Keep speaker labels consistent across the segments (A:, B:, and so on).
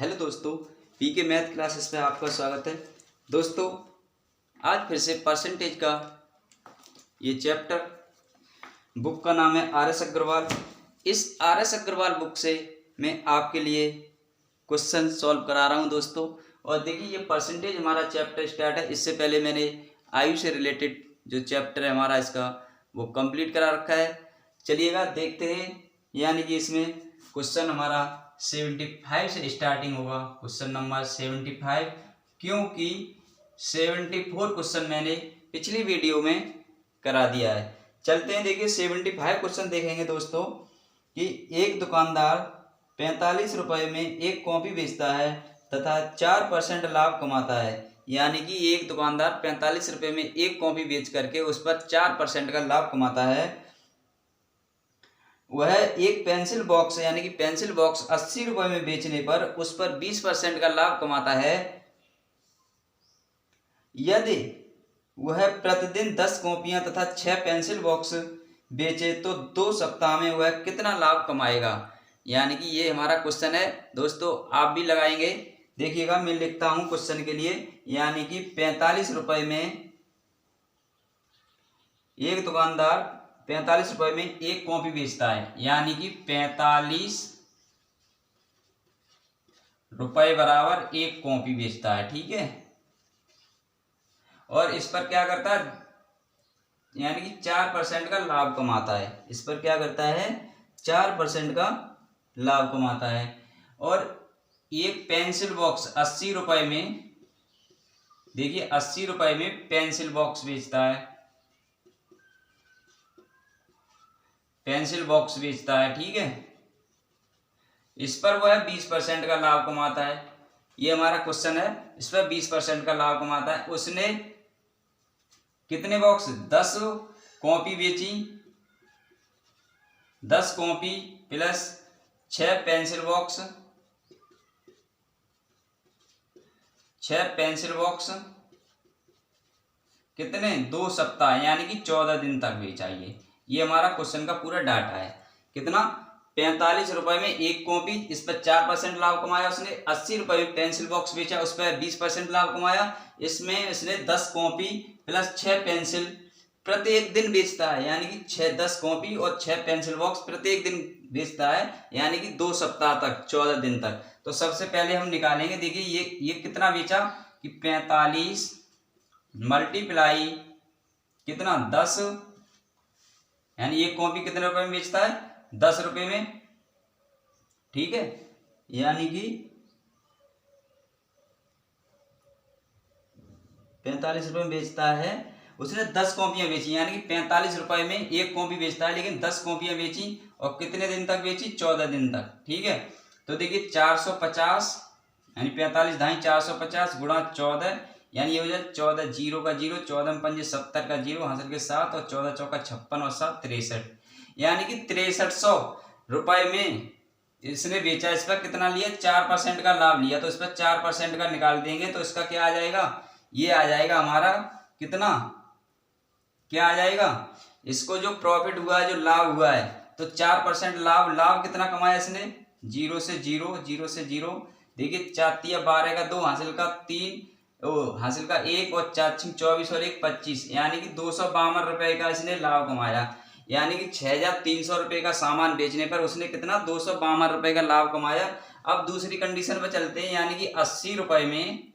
A: Hello दोस्तों, पीके math classes में आपका स्वागत है। दोस्तों, आज फिर से परसेंटेज का ये चैप्टर, बुक का नाम है आर.एस. अग्रवाल। इस आर.एस. अग्रवाल बुक से मैं आपके लिए क्वेश्चन सॉल्व करा रहा हूं दोस्तों। और देखिए, ये परसेंटेज हमारा चैप्टर स्टार्ट है। इससे पहले मैंने आयु से रिलेटेड जो चैप्टर है हमारा इसका, वो कंप्लीट करा रखा है। चलिएगा देखते हैं। यानी कि इसमें क्वेश्चन हमारा 75 से स्टार्टिंग होगा, क्वेश्चन नंबर 75, क्योंकि 74 क्वेश्चन मैंने पिछली वीडियो में करा दिया है। चलते हैं, देखिए 75 क्वेश्चन देखेंगे दोस्तों कि एक दुकानदार 45 रुपये में एक कॉपी बेचता है तथा 4% लाभ कमाता है। यानी कि एक दुकानदार 45 रुपये में एक कॉपी बेच करके उस पर 4% का लाभ कमाता है। वह एक पेंसिल बॉक्स यानी कि पेंसिल बॉक्स 80 रुपये में बेचने पर उस पर 20% का लाभ कमाता है। यदि वह प्रतिदिन 10 कॉपियां तथा 6 पेंसिल बॉक्स बेचे तो 2 सप्ताह में वह कितना लाभ कमाएगा। यानी कि ये हमारा क्वेश्चन है दोस्तों, आप भी लगाएंगे। देखिएगा, मैं लिखता हूं क्वेश्चन के लिए। यानी कि 45 रुपये में एक दुकानदार 45 रुपये में एक कॉपी बेचता है, यानी कि 45 रुपये बराबर एक कॉपी बेचता है। ठीक है, और इस पर क्या करता है, यानी कि 4% का लाभ कमाता है। इस पर क्या करता है, 4% का लाभ कमाता है। और एक पेंसिल बॉक्स 80 रुपये में, देखिए 80 रुपये में पेंसिल बॉक्स बेचता है, पेंसिल बॉक्स बेचता है। ठीक है, इस पर वह 20% का लाभ कमाता है। ये हमारा क्वेश्चन है, इस पर 20% का लाभ कमाता है। उसने कितने बॉक्स, 10 कॉपी बेची, 10 copy plus 6 pencil box, 6 pencil box कितने, 2 सप्ताह यानी कि 14 दिन तक बेचा। ये हमारा क्वेश्चन का पूरा डाटा है। कितना, 45 रुपये में एक कॉपी, इस पर 4% लाभ कमाया उसने। 80 रुपये में पेंसिल बॉक्स बेचा, उस पर 20% लाभ कमाया। इसमें उसने 10 कॉपी प्लस 6 पेंसिल प्रत्येक दिन बेचता है, यानी कि 10 कॉपी और 6 पेंसिल बॉक्स प्रत्येक दिन बेचता है, यानी कि 2 सप्ताह तक, 14 दिन तक। तो सबसे पहले हम निकालेंगे। देखिए ये कितना बेचा कि 45 मल्टीप्लाई कितना, 10, यानी एक कॉपी कितने रुपए में बेचता है, 10 रुपये में। ठीक है, यानी कि 45 रुपये में बेचता है। उसने 10 कॉपियां बेची, यानी कि 45 रुपये में एक कॉपी बेचता है, लेकिन 10 कॉपियां बेची और कितने दिन तक बेची, 14 दिन तक। ठीक है, तो देखिए 450 यानी 45 ढाई 450 गुणा 14, यानी ये हो जाए 14 जीरो का जीरो, 14 पंजे 70 का जीरो, हासिल के 7 और 14 चौका 56 और 7 63, यानी कि 6300 रुपये में इसने बेचा। इस पर कितना लिया, 4% का लाभ लिया, तो इस पर 4% का निकाल देंगे तो इसका क्या आ जाएगा, ये आ जाएगा हमारा कितना, क्या आ जाएगा, इसको जो प्रॉफिट हुआ है, जो लाभ हुआ है, तो 4% लाभ, लाभ कितना कमाया इसने, 0 से 0, 0 से 0। देखिए 4 12 का 2, हासिल का 3, हासिल का 1 और 4 24 और 1 25, यानी कि 252 रुपये का इसने लाभ कमाया। यानी कि 6300 रुपये का सामान बेचने पर उसने कितना, 252 रुपये का लाभ कमाया। अब दूसरी कंडीशन पर चलते हैं, यानी कि 80 रुपये में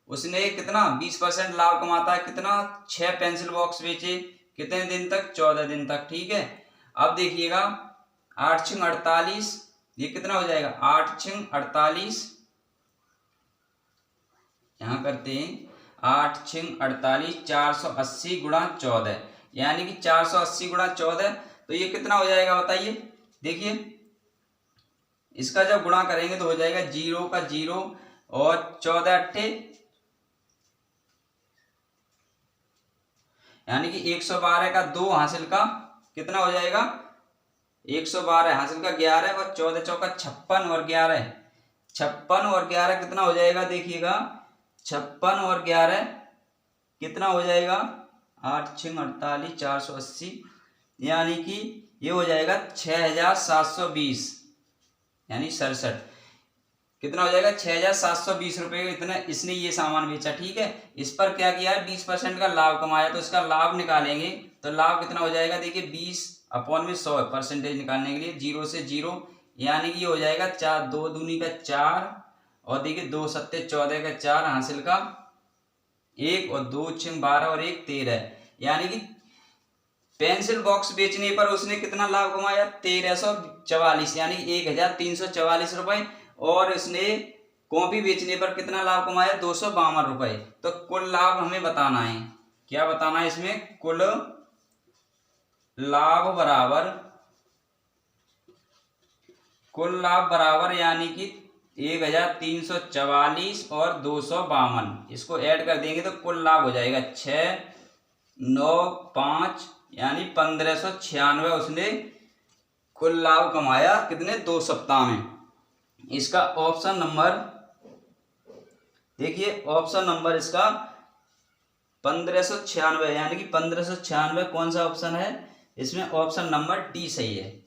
A: उसने कितना, 20% लाभ कमाता है। कितना, 6 पेंसिल बॉक्स बेचे, कितने दिन तक, 14 दिन तक। ठीक है, अब देखिएगा 8 6 48, ये कितना हो जाएगा, 8 6 48, यहाँ करते हैं 8 6 48, 480 गुणा 14, यानी कि 480 गुणा 14, तो ये कितना हो जाएगा बताइए। देखिए इसका जब गुणा करेंगे तो हो जाएगा 0 का 0 और 14 अट्ठे, यानी कि 112 का 2, हासिल का कितना हो जाएगा, 112, हासिल का 11 और 14 चौका 56 और 11, 56 और 11 कितना हो जाएगा, देखिएगा 56 और 11 कितना हो जाएगा, 8 6 48, 480, यानी कि ये हो जाएगा 6720, यानी 67। कितना हो जाएगा 6,720 रुपये का इतना इसने ये सामान बेचा। ठीक है, इस पर क्या किया है 20% का लाभ कमाया, तो इसका लाभ निकालेंगे तो लाभ कितना हो जाएगा, देखिए 20/100 परसेंटेज निकालने के लिए 0 से 0, यानी कि ये हो जाएगा 4 2 दूनी का 4 और देखिए 2 सत्ते 14 का 4 हासिल का 1 और 2 6 12 और 1 13, यानी कि पेंसिल बॉक्स बेचने पर उसने कितना लाभ कमाया 1344 यानी 1,344 रुपए, और उसने कॉपी बेचने पर कितना लाभ कमाया 252 रुपए। तो कुल लाभ हमें बताना है, क्या बताना है इसमें, कुल लाभ बराबर यानी कि 1,344 और 252, इसको ऐड कर देंगे तो कुल लाभ हो जाएगा 6,9,5 यानी 1,596 उसने कुल लाभ कमाया कितने 2 सप्ताह में। इसका ऑप्शन नंबर देखिए, ऑप्शन नंबर इसका 1,596 यानी कि 1,596 कौन सा ऑप्शन है, इसमें ऑप्शन नंबर डी सही है,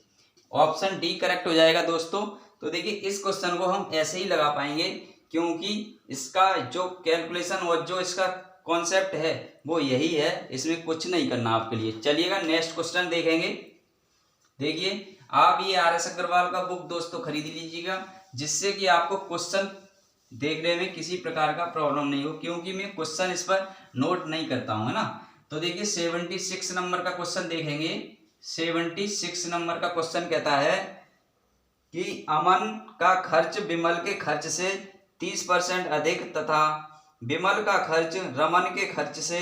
A: ऑप्शन डी करेक्ट हो जाएगा दोस्तों। तो देखिए इस क्वेश्चन को हम ऐसे ही लगा पाएंगे क्योंकि इसका जो कैलकुलेशन और जो इसका कॉन्सेप्ट है वो यही है, इसमें कुछ नहीं करना आपके लिए। चलिएगा नेक्स्ट क्वेश्चन देखेंगे। देखिए आप ये RS अग्रवाल का बुक दोस्तों खरीद लीजिएगा, जिससे कि आपको क्वेश्चन देखने में किसी प्रकार का प्रॉब्लम नहीं हो, क्योंकि मैं क्वेश्चन इस पर नोट नहीं करता हूँ, है ना। तो देखिए 76 नंबर का क्वेश्चन देखेंगे। 76 नंबर का क्वेश्चन कहता है कि अमन का खर्च विमल के खर्च से 30% अधिक तथा विमल का खर्च रमन के खर्च से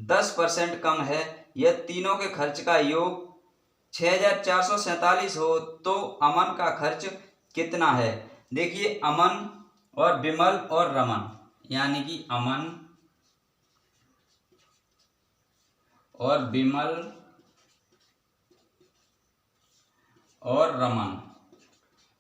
A: 10% कम है। यह तीनों के खर्च का योग 6,447 हो तो अमन का खर्च कितना है। देखिए अमन और विमल और रमन, यानी कि अमन और विमल और रमन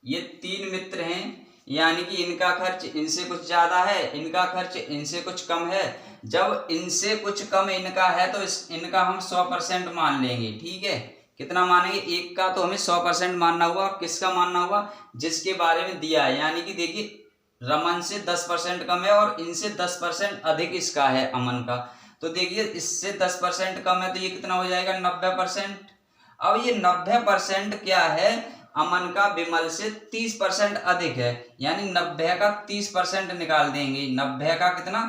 A: ये तीन मित्र हैं, यानी कि इनका खर्च इनसे कुछ ज्यादा है, इनका खर्च इनसे कुछ कम है। जब इनसे कुछ कम इनका है तो इनका हम 100% मान लेंगे। ठीक है, कितना मानेंगे, एक का तो हमें 100% मानना हुआ, किसका मानना हुआ, जिसके बारे में दिया है। यानी कि देखिए रमन से 10% कम है और इनसे 10% अधिक इसका है अमन का। तो देखिए इससे 10% कम है तो ये कितना हो जाएगा 90%। अब ये 90% क्या है, अमन का विमल से 30% अधिक है, यानी 90 का 30% निकाल देंगे। 90 का कितना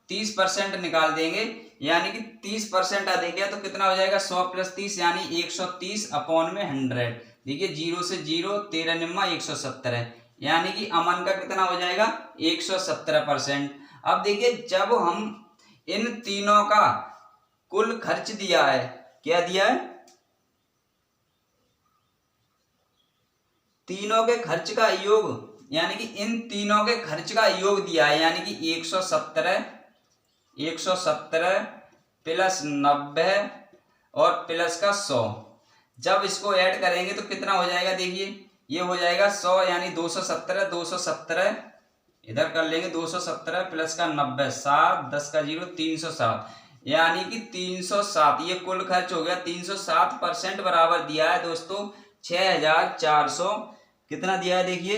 A: 30% निकाल देंगे, यानी कि 30% अधिक है तो कितना हो जाएगा 100 + 30 यानी 130/100। देखिए 0 से 0 13 निम्मा 170, यानी कि अमन का कितना हो जाएगा 117%। अब देखिए जब हम इन तीनों का कुल खर्च दिया है, क्या दिया है, तीनों के खर्च का योग, यानी कि इन तीनों के खर्च का योग दिया है, यानी कि 117 प्लस 90 और प्लस का 100। जब इसको ऐड करेंगे तो कितना हो जाएगा, देखिए ये हो जाएगा 100 यानी 217 इधर कर लेंगे 217 प्लस का 90 7 10 का 0 307, यानी कि 307 ये कुल खर्च हो गया। 307% बराबर दिया है दोस्तों 6,400 कितना दिया है, देखिए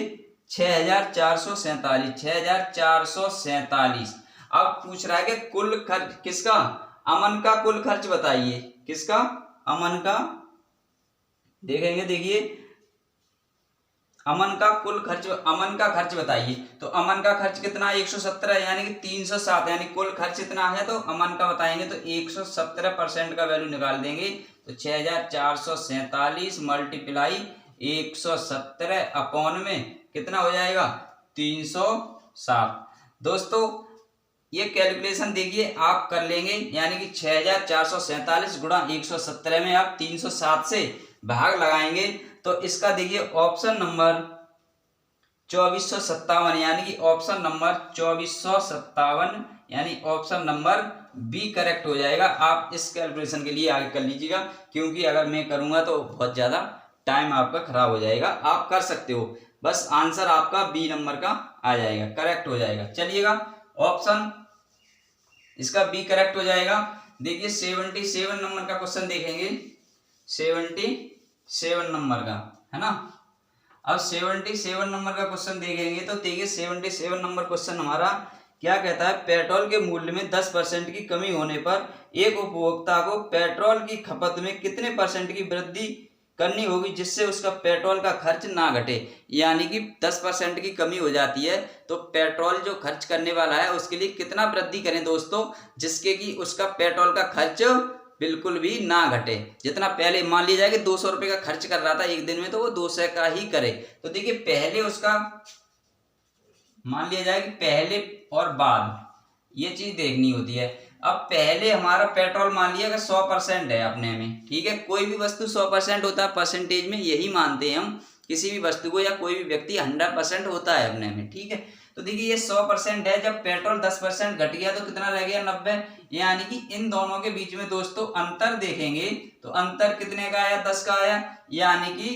A: 6,447। अब पूछ रहा है कि कुल खर्च किसका, अमन का कुल खर्च बताइए, किसका, अमन का। देखेंगे देखिए अमन का कुल खर्च, अमन का खर्च बताइए। तो अमन का खर्च कितना 117 यानी कि 307, यानी कुल खर्च इतना है तो अमन का बताएंगे तो 117% का वैल्यू निकाल देंगे। तो 6,447 मल्टीप्लाई 117 में कितना हो जाएगा 307। दोस्तों ये कैलकुलेशन देखिए आप कर लेंगे, यानी कि 6,447 गुणा 117 में आप 307 से भाग लगाएंगे तो इसका देखिए ऑप्शन नंबर 2457 यानी कि ऑप्शन नंबर 2457 यानी ऑप्शन नंबर बी करेक्ट हो जाएगा। आप इस कैलकुलेशन के लिए आगे कर लीजिएगा, क्योंकि अगर मैं करूंगा तो बहुत ज़्यादा टाइम आपका खराब हो जाएगा। आप कर सकते हो, बस आंसर आपका बी नंबर का आ जाएगा, करेक्ट हो जाएगा। चलिएगा ऑप्शन इसका बी करेक्ट हो जाएगा। देखिए 77 नंबर का क्वेश्चन देखेंगे, 77 नंबर का है ना। अब 77 नंबर का क्वेश्चन देखेंगे तो देखिए 77 नंबर क्वेश्चन हमारा क्या कहता है, पेट्रोल के मूल्य में 10% की कमी होने पर एक उपभोक्ता को पेट्रोल की खपत में कितने परसेंट की वृद्धि करनी होगी जिससे उसका पेट्रोल का खर्च ना घटे। यानी कि 10% की कमी हो जाती है तो पेट्रोल जो खर्च करने वाला है उसके लिए कितना वृद्धि करें दोस्तों, जिसके कि उसका पेट्रोल का खर्च बिल्कुल भी ना घटे। जितना पहले मान लिया जाए कि 200 रुपये का खर्च कर रहा था एक दिन में तो वो 200 का ही करे। तो देखिए पहले उसका मान लिया जाए कि पहले और बाद ये चीज देखनी होती है। अब पहले हमारा पेट्रोल मान लिया कि 100% है अपने में, ठीक है, कोई भी वस्तु 100% होता है, परसेंटेज में यही मानते हैं हम किसी भी वस्तु को, या कोई भी व्यक्ति 100% होता है अपने में, ठीक है। तो देखिए ये 100% है, जब पेट्रोल 10% घट गया तो कितना रह गया 90। यानी कि इन दोनों के बीच में दोस्तों अंतर देखेंगे तो अंतर कितने का आया, 10 का आया। यानी कि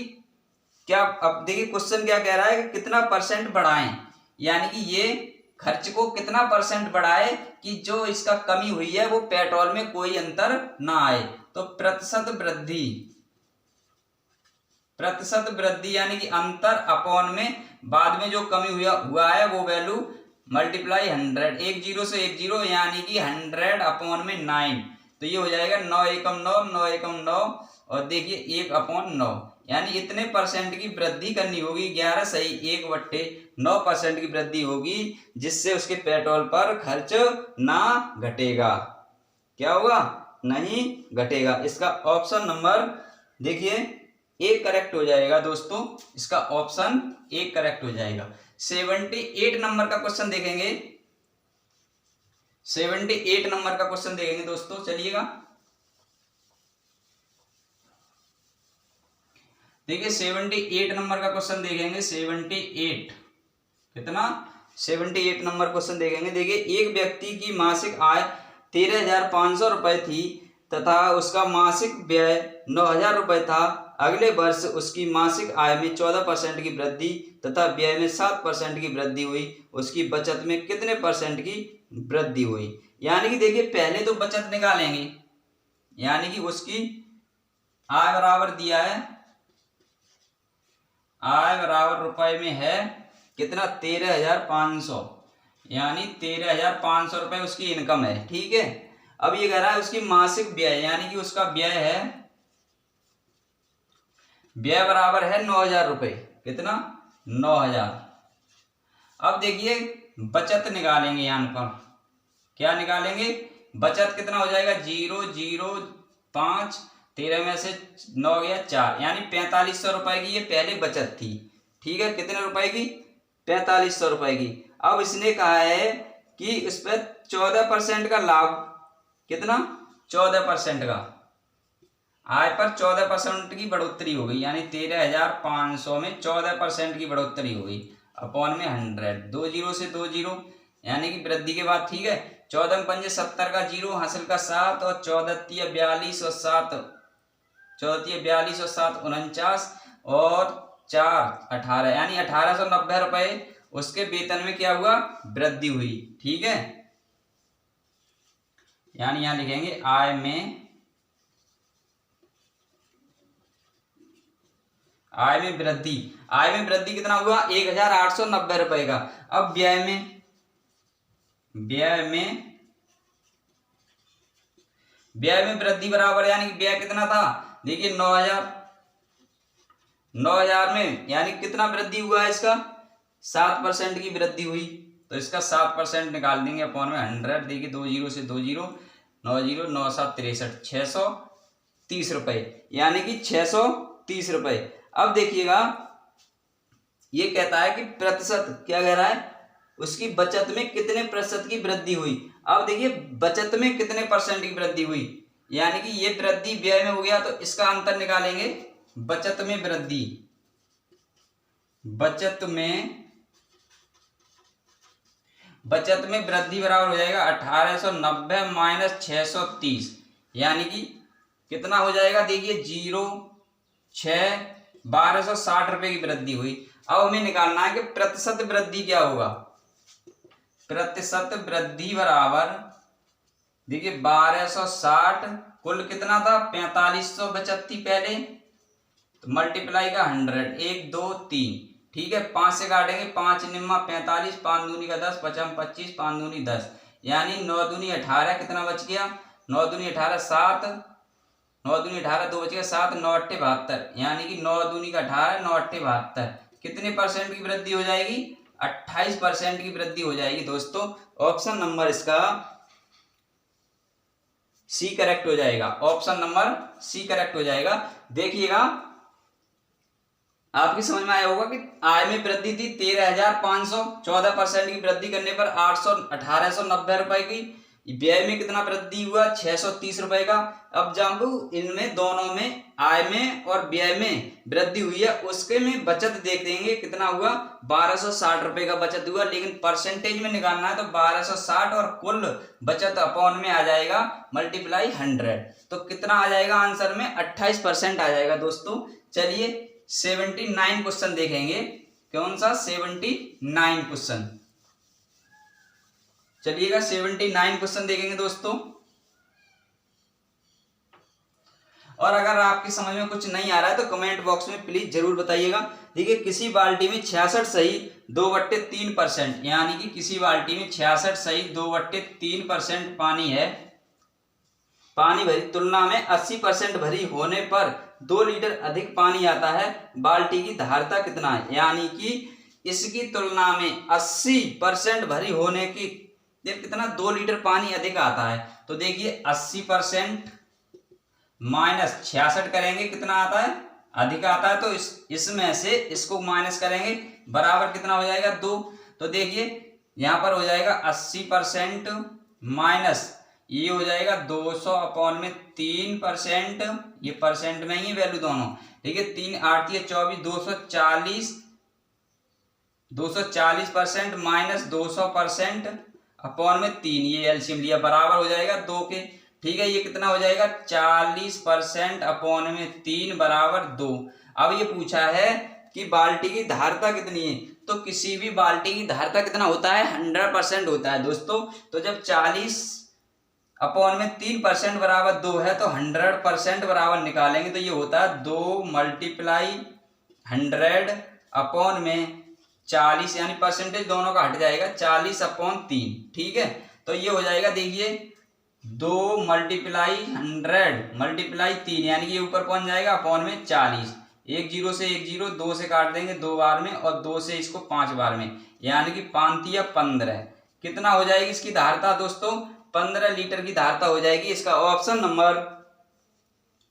A: क्या, अब देखिए क्वेश्चन क्या कह रहा है कि कितना परसेंट बढ़ाएं, यानी कि ये खर्च को कितना परसेंट बढ़ाए कि जो इसका कमी हुई है वो पेट्रोल में कोई अंतर ना आए। तो प्रतिशत वृद्धि, प्रतिशत वृद्धि यानी कि अंतर अपॉन में बाद में जो कमी हुआ है वो वैल्यू मल्टीप्लाई 100, एक जीरो से एक जीरो यानी कि 100 अपॉन में 9। तो ये हो जाएगा 9 एकम 9, 9 एकम 9 और देखिए 1 अपॉन 9, यानी इतने परसेंट की वृद्धि करनी होगी, 11 सही 1/9% की वृद्धि होगी जिससे उसके पेट्रोल पर खर्च ना घटेगा। क्या होगा, नहीं घटेगा। इसका ऑप्शन नंबर देखिए एक करेक्ट हो जाएगा दोस्तों, इसका ऑप्शन एक करेक्ट हो जाएगा। 78 नंबर का क्वेश्चन देखेंगे, 78 नंबर का क्वेश्चन देखेंगे दोस्तों, चलिएगा देखिए 78 नंबर का क्वेश्चन देखेंगे। 78 कितना, 78 नंबर क्वेश्चन देखेंगे। देखिए एक व्यक्ति की मासिक आय 13,500 रुपए थी तथा उसका मासिक व्यय 9,000 रुपए था। अगले वर्ष उसकी मासिक आय में 14% की वृद्धि तथा व्यय में 7% की वृद्धि हुई। उसकी बचत में कितने परसेंट की वृद्धि हुई। यानी कि देखिए पहले तो बचत निकालेंगे, यानी कि उसकी आय बराबर दिया है, आय बराबर रुपए में है कितना 13,500, यानी 13,500 रुपए उसकी इनकम है, ठीक है। अब ये कह रहा है उसकी मासिक व्यय, यानी कि उसका व्यय है, व्यय बराबर है 9,000 रुपए, कितना 9,000। अब देखिए बचत निकालेंगे, यहाँ पर क्या निकालेंगे, बचत कितना हो जाएगा 0 0 5, 13 में से 9 गया 4, यानी 4500 रुपए की ये पहले बचत थी, ठीक है। कितने रुपए की, 4500 रुपए की। अब इसने कहा है कि इस पर 14% का लाभ, कितना 14% का, आय पर 14% की बढ़ोतरी हो गई, यानी 13,500 में 14% की बढ़ोतरी हो गई अपॉन में 100, 2 जीरो से 2 जीरो, यानी कि वृद्धि के बाद, ठीक है। 14 पंजे 70 का जीरो, हासिल का 7 और 14 तिया 42 और 7, 14 तिया 42 और 7 49 और 4 18, यानी 1,890 रुपए उसके वेतन में क्या हुआ, वृद्धि हुई, ठीक है। यानी यहां लिखेंगे आय में, आय में वृद्धि, आय में वृद्धि कितना हुआ 1,890 रुपए का। अब व्यय में, व्यय में वृद्धि बराबर, यानी व्यय कितना था, देखिए 9,000, 9,000 में यानी कितना वृद्धि हुआ है इसका, 7% की वृद्धि हुई, तो इसका 7% निकाल देंगे अपॉन में 100, देखिए 2 जीरो से 2 जीरो, 9 जीरो 9 7 63, 630 रुपए, यानी कि 630 रुपए। अब देखिएगा ये कहता है कि प्रतिशत, क्या कह रहा है, उसकी बचत में कितने प्रतिशत की वृद्धि हुई। अब देखिए बचत में कितने परसेंट की वृद्धि हुई, यानी कि ये वृद्धि व्यय में हो गया तो इसका अंतर निकालेंगे, बचत में वृद्धि, बचत में वृद्धि बराबर हो जाएगा 1,890 माइनस 630, यानी कि कितना हो जाएगा, देखिए 0 6 1,260 रुपए की वृद्धि हुई। अब हमें निकालना है कि प्रतिशत वृद्धि क्या होगा, प्रतिशत वृद्धि बराबर देखिए 1,260, कुल कितना था 4,500 बचत थी पहले, तो मल्टीप्लाई का 100, 1 2 3, ठीक है। 5 से काटेंगे, 5 निम्मा 45, 5 दूनी का 10, 5 25, 5 दूनी 10, यानी 9 दूनी 18, कितना बच गया 9 दूनी 18 7, 9 दूनी 18 2 बच गया 7, 9 8 72, यानी कि 9 दूनी का 18, 9 8 72, कितने परसेंट की वृद्धि हो जाएगी 28% की वृद्धि हो जाएगी दोस्तों। ऑप्शन नंबर इसका सी करेक्ट हो जाएगा, ऑप्शन नंबर सी करेक्ट हो जाएगा। देखिएगा आपकी समझ में आया होगा कि आय में वृद्धि थी 13,500, 14% की वृद्धि करने पर 1890 रुपए की। व्यय में कितना वृद्धि हुआ 630 रुपए का। अब जब इनमें दोनों में आय में और व्यय में वृद्धि हुई है उसके में बचत देख देंगे कितना हुआ 1260 रुपए का बचत हुआ, लेकिन परसेंटेज में निकालना है तो 1260 और कुल बचत अपॉन में आ जाएगा मल्टीप्लाई 100, तो कितना आ जाएगा आंसर में 28% आ जाएगा दोस्तों। चलिए 79 क्वेश्चन देखेंगे, कौन सा 79 क्वेश्चन, चलिएगा 79 क्वेश्चन देखेंगे दोस्तों। और अगर आपकी समझ में कुछ नहीं आ रहा है तो कमेंट बॉक्स में प्लीज जरूर बताइएगा। देखिए किसी बाल्टी में 66 सही 2/3%, यानी कि किसी बाल्टी में 66 सही 2/3% पानी है, पानी भरी तुलना में 80% भरी होने पर 2 लीटर अधिक पानी आता है, बाल्टी की धारता कितना है, यानी कि इसकी तुलना में 80% भरी होने की कितना 2 लीटर पानी अधिक आता है। तो देखिए 80% माइनस 66 करेंगे कितना आता है अधिक आता है, तो इसमें से इसको माइनस करेंगे बराबर कितना हो जाएगा 2। तो देखिए यहाँ पर हो जाएगा 80% माइनस ये हो जाएगा 200 अपॉन में 3%, ये परसेंट में ही वैल्यू दोनों, ठीक है। 3 8 24 240% माइनस 200% अपॉन में 3, ये एलसीएम लिया बराबर हो जाएगा 2 के, ठीक है। ये कितना हो जाएगा 40% अपॉन में 3 बराबर 2। अब ये पूछा है कि बाल्टी की धारता कितनी है, तो किसी भी बाल्टी की धारता कितना होता है 100% होता है दोस्तों। तो जब 40 अपॉन में 3% बराबर 2 है तो 100% बराबर निकालेंगे तो ये होता है 2 मल्टीप्लाई 100 अपॉन में 40, यानी परसेंटेज दोनों का हट जाएगा 40 अपॉन 3, ठीक है। तो ये हो जाएगा देखिए 2 मल्टीप्लाई 100 मल्टीप्लाई 3, यानी कि ये ऊपर पहुंच जाएगा अपॉन में 40, 1 0 से 1 0, 2 से काट देंगे 2 बार में और 2 से इसको 5 बार में, यानी कि 5 या 15, कितना हो जाएगी इसकी धारता दोस्तों 15 लीटर की धारता हो जाएगी। इसका ऑप्शन नंबर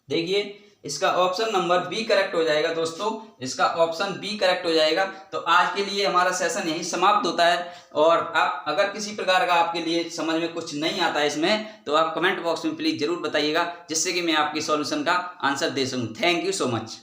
A: देखिए, इसका ऑप्शन नंबर बी करेक्ट हो जाएगा दोस्तों, इसका ऑप्शन बी करेक्ट हो जाएगा। तो आज के लिए हमारा सेशन यही समाप्त होता है। और आप अगर किसी प्रकार का आपके लिए समझ में कुछ नहीं आता है इसमें तो आप कमेंट बॉक्स में प्लीज जरूर बताइएगा, जिससे कि मैं आपकी सॉल्यूशन का आंसर दे सकूं। Thank you so much.